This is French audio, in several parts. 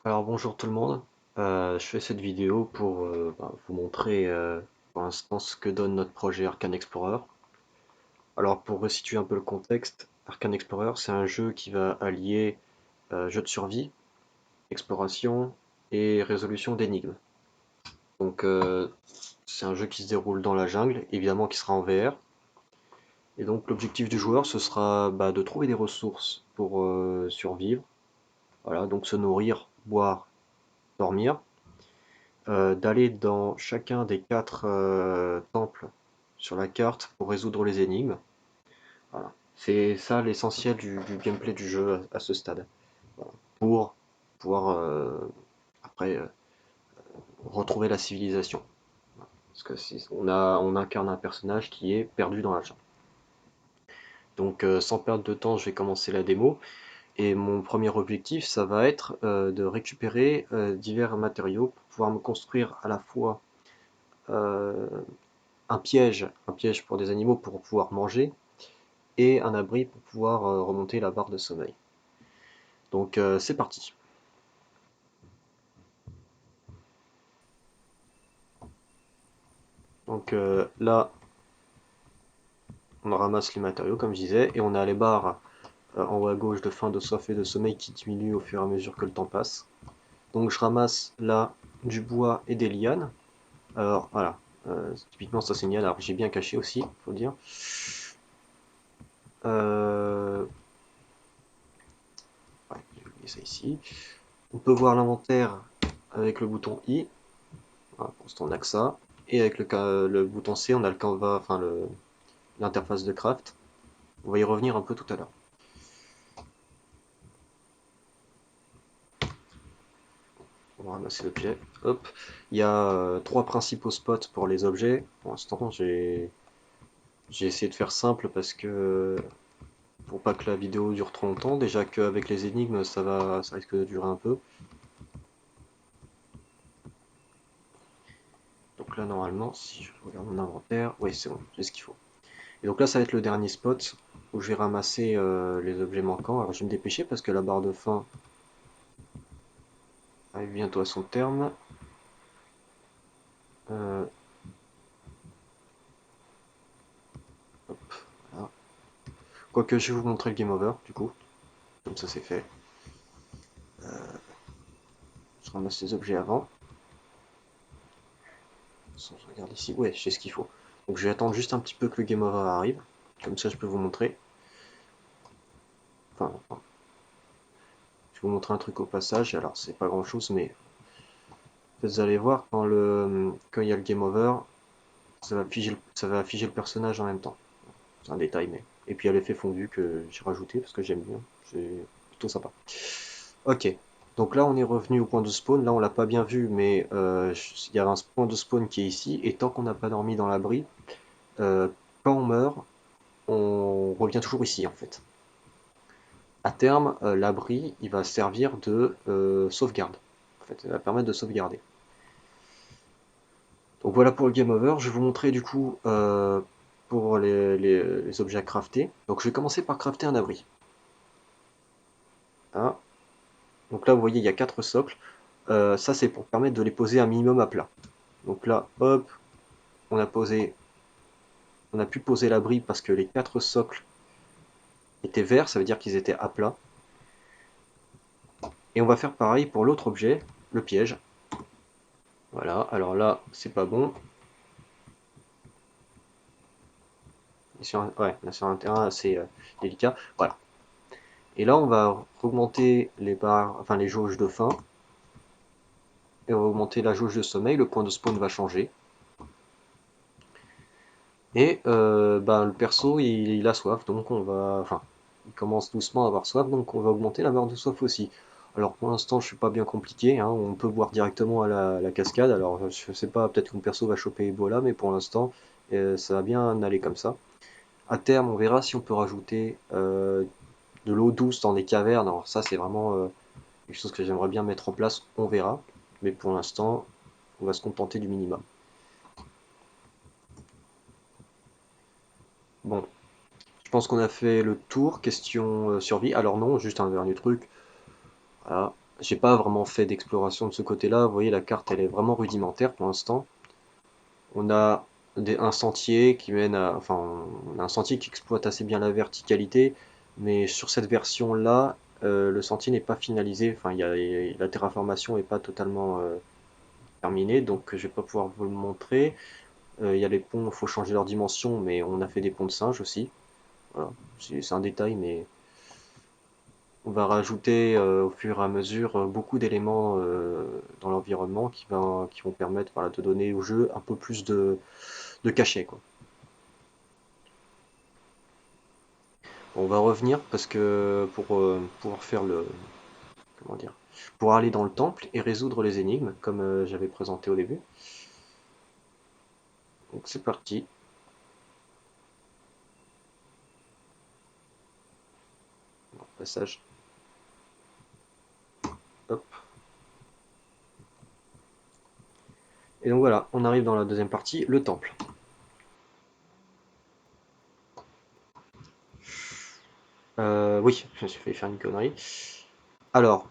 Alors bonjour tout le monde. Je fais cette vidéo pour vous montrer pour l'instant ce que donne notre projet Arcane Explorer. Alors pour resituer un peu le contexte, Arcane Explorer c'est un jeu qui va allier jeu de survie, exploration et résolution d'énigmes. Donc c'est un jeu qui se déroule dans la jungle, évidemment qui sera en VR. Et donc l'objectif du joueur ce sera de trouver des ressources pour survivre. Voilà, donc se nourrir, boire, dormir. D'aller dans chacun des 4 temples sur la carte pour résoudre les énigmes. Voilà. C'est ça l'essentiel du gameplay du jeu à ce stade. Voilà. Pour pouvoir après retrouver la civilisation. Parce que on incarne un personnage qui est perdu dans la jungle. Donc sans perdre de temps, je vais commencer la démo. Et mon premier objectif, ça va être de récupérer divers matériaux pour pouvoir me construire à la fois euh, un piège pour des animaux pour pouvoir manger, et un abri pour pouvoir remonter la barre de sommeil. Donc c'est parti. Donc là, on ramasse les matériaux comme je disais, et on a les barres en haut à gauche de faim, de soif et de sommeil qui diminuent au fur et à mesure que le temps passe. Donc je ramasse là du bois et des lianes. Alors voilà, typiquement ça c'est une liane, alors j'ai bien caché aussi, faut dire. Euh, ouais, j'ai oublié ça ici. On peut voir l'inventaire avec le bouton I. Voilà, pour l'instant on a que ça. Et avec le bouton C, on a le canvas, enfin l'interface de craft. On va y revenir un peu tout à l'heure. On va ramasser l'objet. Hop. Il y a trois principaux spots pour les objets. Pour l'instant, j'ai essayé de faire simple parce que pour pas que la vidéo dure trop longtemps. Déjà qu'avec les énigmes, ça risque de durer un peu. Donc là, normalement, si je regarde mon inventaire, oui, c'est bon, j'ai ce qu'il faut. Et donc là, ça va être le dernier spot où je vais ramasser les objets manquants. Alors je vais me dépêcher parce que la barre de faim arrive bientôt à son terme. Euh, hop, voilà. Quoique je vais vous montrer le game over, du coup. Comme ça, c'est fait. Je ramasse les objets avant. Je regarde ici. Ouais, j'ai ce qu'il faut. Donc je vais attendre juste un petit peu que le game over arrive. Comme ça, je peux vous montrer. Enfin, je vais vous montrer un truc au passage. Alors, c'est pas grand chose, mais vous allez voir quand il y a le game over, ça va afficher le personnage en même temps. C'est un détail, mais. Et puis il y a l'effet fondu que j'ai rajouté parce que j'aime bien. C'est plutôt sympa. Ok. Donc là, on est revenu au point de spawn. Là, on l'a pas bien vu, mais il y a un point de spawn qui est ici. Et tant qu'on n'a pas dormi dans l'abri, euh, quand on meurt, on revient toujours ici en fait. À terme, l'abri, il va servir de sauvegarde. En fait, il va permettre de sauvegarder. Donc voilà pour le game over. Je vais vous montrer du coup pour les objets à crafter. Donc je vais commencer par crafter un abri. Hein. Donc là, vous voyez, il y a 4 socles. Ça, c'est pour permettre de les poser un minimum à plat. Donc là, hop, on a posé, on a pu poser l'abri parce que les 4 socles étaient verts, ça veut dire qu'ils étaient à plat. Et on va faire pareil pour l'autre objet, le piège. Voilà, alors là, c'est pas bon. Ouais, on est sur un terrain assez délicat. Voilà. Et là, on va augmenter les barres, enfin les jauges de faim. Et on va augmenter la jauge de sommeil. Le point de spawn va changer. Et le perso, il a soif, donc on va. Enfin, il commence doucement à avoir soif, donc on va augmenter la barre de soif aussi. Alors pour l'instant, je suis pas bien compliqué, hein, on peut boire directement à la cascade. Alors je sais pas, peut-être que mon perso va choper Ebola, mais pour l'instant, ça va bien aller comme ça. À terme, on verra si on peut rajouter de l'eau douce dans des cavernes. Alors ça, c'est vraiment quelque chose que j'aimerais bien mettre en place, on verra. Mais pour l'instant, on va se contenter du minimum. Bon, je pense qu'on a fait le tour, question survie. Alors non, juste un dernier truc. Voilà. J'ai pas vraiment fait d'exploration de ce côté-là. Vous voyez, la carte, elle est vraiment rudimentaire pour l'instant. On a un sentier qui mène à, enfin, on a un sentier qui exploite assez bien la verticalité, mais sur cette version-là, le sentier n'est pas finalisé. Enfin, la terraformation n'est pas totalement terminée, donc je vais pas pouvoir vous le montrer. Il y a les ponts, il faut changer leur dimension, mais on a fait des ponts de singe aussi. Voilà, c'est un détail, mais on va rajouter au fur et à mesure beaucoup d'éléments dans l'environnement qui vont permettre, voilà, de donner au jeu un peu plus de cachet, quoi. On va revenir parce que pour pouvoir faire comment dire, pour aller dans le temple et résoudre les énigmes, comme j'avais présenté au début. Donc c'est parti. Passage. Hop. Et donc voilà, on arrive dans la deuxième partie, le temple. Oui, je me suis fait faire une connerie. Alors,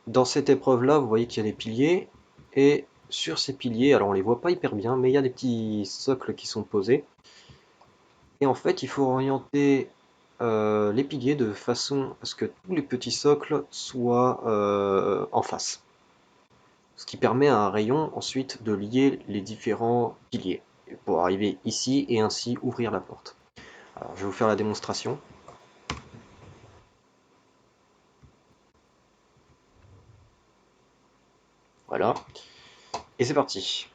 dans cette épreuve-là, vous voyez qu'il y a des piliers, et sur ces piliers, alors on les voit pas hyper bien, mais il y a des petits socles qui sont posés. Et en fait, il faut orienter les piliers de façon à ce que tous les petits socles soient en face. Ce qui permet à un rayon ensuite de lier les différents piliers pour arriver ici et ainsi ouvrir la porte. Alors, je vais vous faire la démonstration. Voilà. Et c'est parti.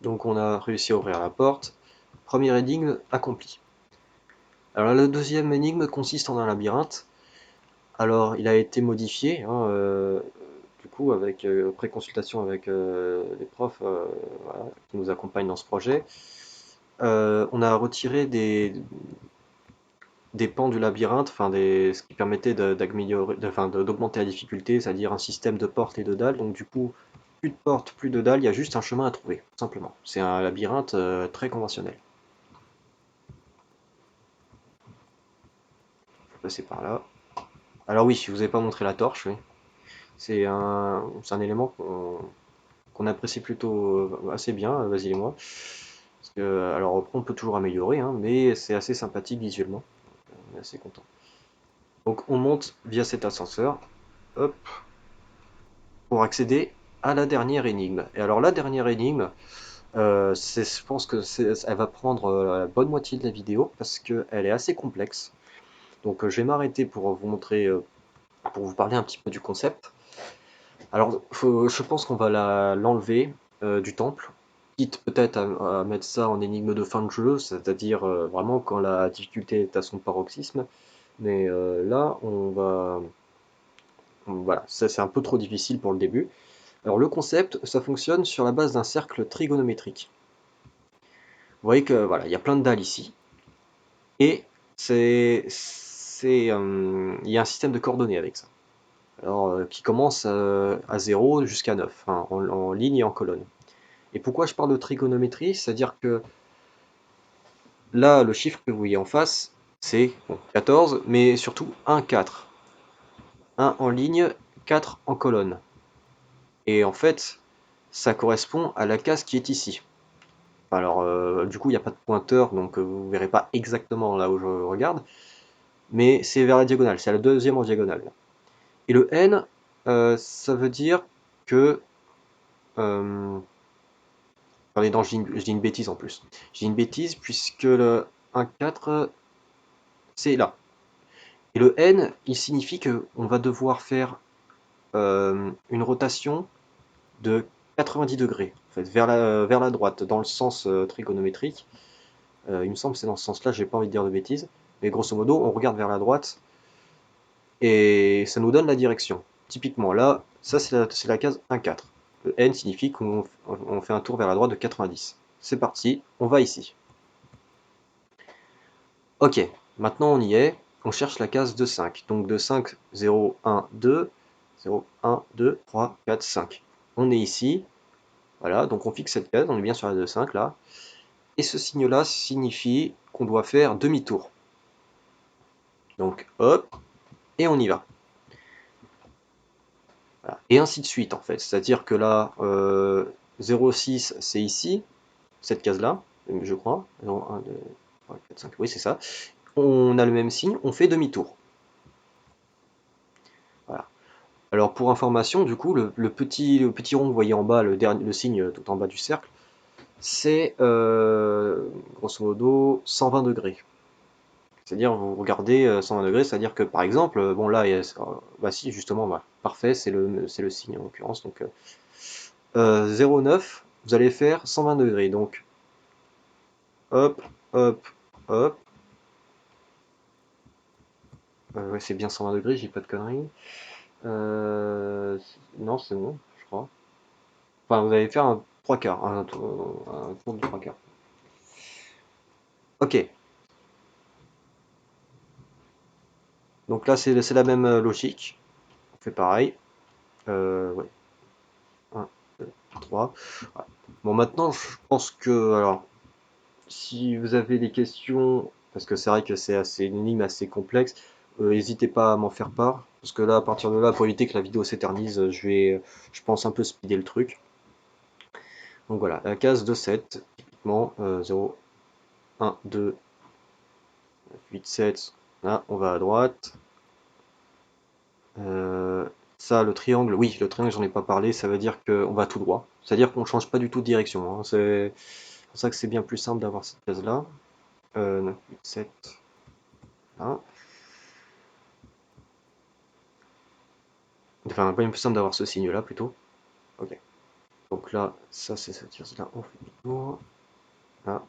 Donc on a réussi à ouvrir la porte. Première énigme accomplie. Alors la deuxième énigme consiste en un labyrinthe. Alors il a été modifié, hein, du coup avec pré-consultation avec les profs voilà, qui nous accompagnent dans ce projet. On a retiré des pans du labyrinthe, enfin ce qui permettait d'augmenter la difficulté, c'est-à-dire un système de portes et de dalles. Donc du coup, plus de portes, plus de dalles, il y a juste un chemin à trouver, tout simplement. C'est un labyrinthe très conventionnel. Faut passer par là. Alors oui, je vous ai pas montré la torche, oui. C'est un élément qu'on apprécie plutôt assez bien, Basile et moi. Parce que, alors on peut toujours améliorer, hein, mais c'est assez sympathique visuellement. On est assez content. Donc on monte via cet ascenseur. Hop, pour accéder à la dernière énigme. Et alors la dernière énigme, je pense que elle va prendre la bonne moitié de la vidéo parce qu'elle est assez complexe. Donc je vais m'arrêter pour vous montrer, pour vous parler un petit peu du concept. Alors je pense qu'on va l'enlever du temple, quitte peut-être à mettre ça en énigme de fin de jeu, c'est-à-dire vraiment quand la difficulté est à son paroxysme. Mais là, voilà, ça c'est un peu trop difficile pour le début. Alors le concept, ça fonctionne sur la base d'un cercle trigonométrique. Vous voyez que voilà, il y a plein de dalles ici, et il y a un système de coordonnées avec ça. Alors qui commence à 0 jusqu'à 9, hein, en ligne et en colonne. Et pourquoi je parle de trigonométrie? C'est-à-dire que là, le chiffre que vous voyez en face, c'est bon, 14, mais surtout 1, 4. 1 en ligne, 4 en colonne. Et en fait, ça correspond à la case qui est ici. Alors, du coup, il n'y a pas de pointeur, donc vous ne verrez pas exactement là où je regarde, mais c'est vers la diagonale, c'est la deuxième en diagonale. Et le n, ça veut dire que... attendez, non, je dis une bêtise en plus. Je dis une bêtise puisque le 1,4, c'est là. Et le n, il signifie qu'on va devoir faire une rotation de 90 degrés, en fait, vers la droite, dans le sens trigonométrique. Il me semble que c'est dans ce sens-là, j'ai pas envie de dire de bêtises. Mais grosso modo, on regarde vers la droite et ça nous donne la direction. Typiquement, là, ça c'est la case 1,4. Le N signifie qu'on fait un tour vers la droite de 90. C'est parti, on va ici. Ok, maintenant on y est. On cherche la case 2,5. Donc 2,5, 0, 1, 2, 0, 1, 2, 3, 4, 5. On est ici. Voilà, donc on fixe cette case, on est bien sur la 2,5 là. et ce signe-là signifie qu'on doit faire demi-tour. Donc hop, et on y va. Voilà. Et ainsi de suite en fait. C'est-à-dire que là, 0,6 c'est ici, cette case-là, je crois. 0, 1, 2, 3, 4, 5, oui c'est ça. On a le même signe, on fait demi-tour. Voilà. Alors pour information, du coup, le petit rond que vous voyez en bas, le signe tout en bas du cercle, c'est grosso modo 120 degrés. C'est-à-dire, vous regardez 120 degrés, c'est-à-dire que par exemple, bon là, bah si, justement, bah, parfait, c'est le signe en l'occurrence. Donc 0,9, vous allez faire 120 degrés. Donc hop, hop, hop. Ouais, c'est bien 120 degrés, j'ai pas de conneries. Non, c'est bon, je crois. Enfin, vous allez faire un 3 quarts, un tour de 3 quarts. Ok, donc là, c'est la même logique. On fait pareil. Ouais, 1, 2, 3. Voilà. Bon, maintenant, je pense que, alors, si vous avez des questions, parce que c'est vrai que c'est assez une énigme assez complexe, n'hésitez pas à m'en faire part, parce que là, à partir de là, pour éviter que la vidéo s'éternise, je pense un peu speeder le truc. Donc voilà, la case de 7, typiquement, 0, 1, 2, 8, 7, là, on va à droite. Euh, Ça, le triangle, oui, le triangle, j'en ai pas parlé, ça veut dire qu'on va tout droit. C'est-à-dire qu'on change pas du tout de direction, hein. C'est pour ça que c'est bien plus simple d'avoir cette case-là. 9, 8, 7, là. Enfin, pas bien plus simple d'avoir ce signe-là, plutôt. Ok. Donc là, ça, c'est cette case-là, on fait du tour. Là,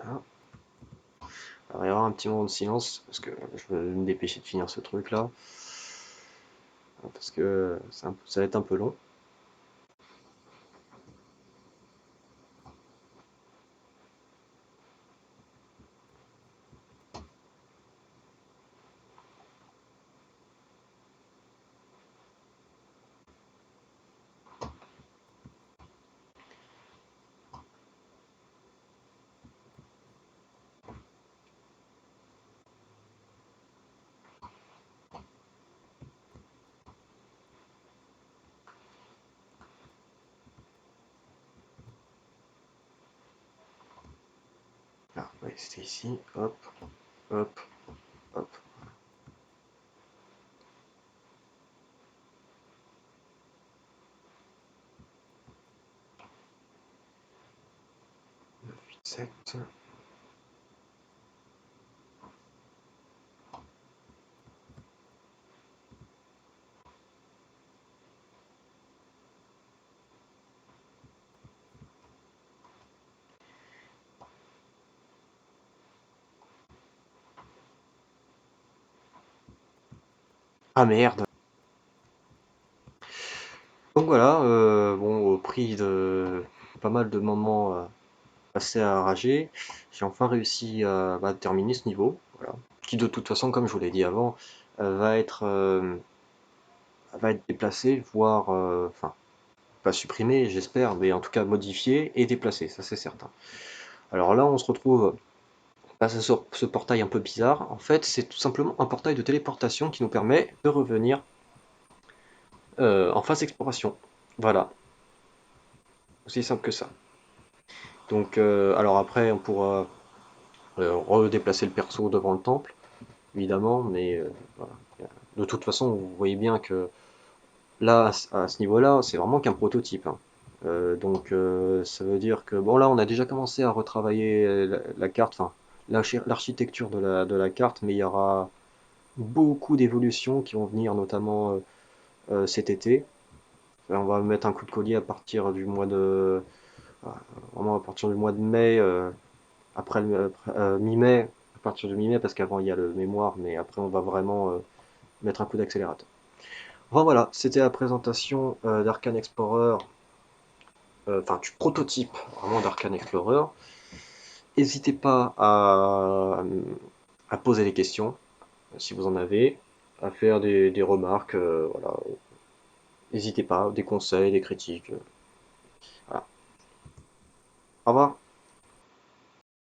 1. Alors, il y aura un petit moment de silence, parce que je vais me dépêcher de finir ce truc-là. Parce que ça va être un peu long. Là, ouais, c'était ici. Hop, hop, hop. 8, 7. Ah merde! Donc voilà, bon, au prix de pas mal de moments assez enragés, j'ai enfin réussi à terminer ce niveau, voilà. Qui de toute façon, comme je vous l'ai dit avant, va être déplacé, voire, enfin, pas supprimé, j'espère, mais en tout cas modifié et déplacé, ça c'est certain. Alors là, on se retrouve face à ce portail un peu bizarre. En fait, c'est tout simplement un portail de téléportation qui nous permet de revenir en phase exploration. Voilà, aussi simple que ça. Donc, alors après, on pourra redéplacer le perso devant le temple, évidemment, mais voilà. De toute façon, vous voyez bien que là, à ce niveau-là, c'est vraiment qu'un prototype, hein. Donc, ça veut dire que, bon, là, on a déjà commencé à retravailler la carte, enfin, l'architecture de la carte, mais il y aura beaucoup d'évolutions qui vont venir, notamment cet été. On va mettre un coup de collier à partir du mois de, vraiment à partir du mois de mai, après mi-mai, à partir de mi-mai, parce qu'avant il y a le mémoire, mais après on va vraiment mettre un coup d'accélérateur. Enfin voilà, c'était la présentation d'Arcane Explorer enfin tu prototypes vraiment d'Arcane Explorer, n'hésitez pas à poser des questions, si vous en avez, à faire des remarques, voilà. N'hésitez pas, des conseils, des critiques. Voilà. Au revoir.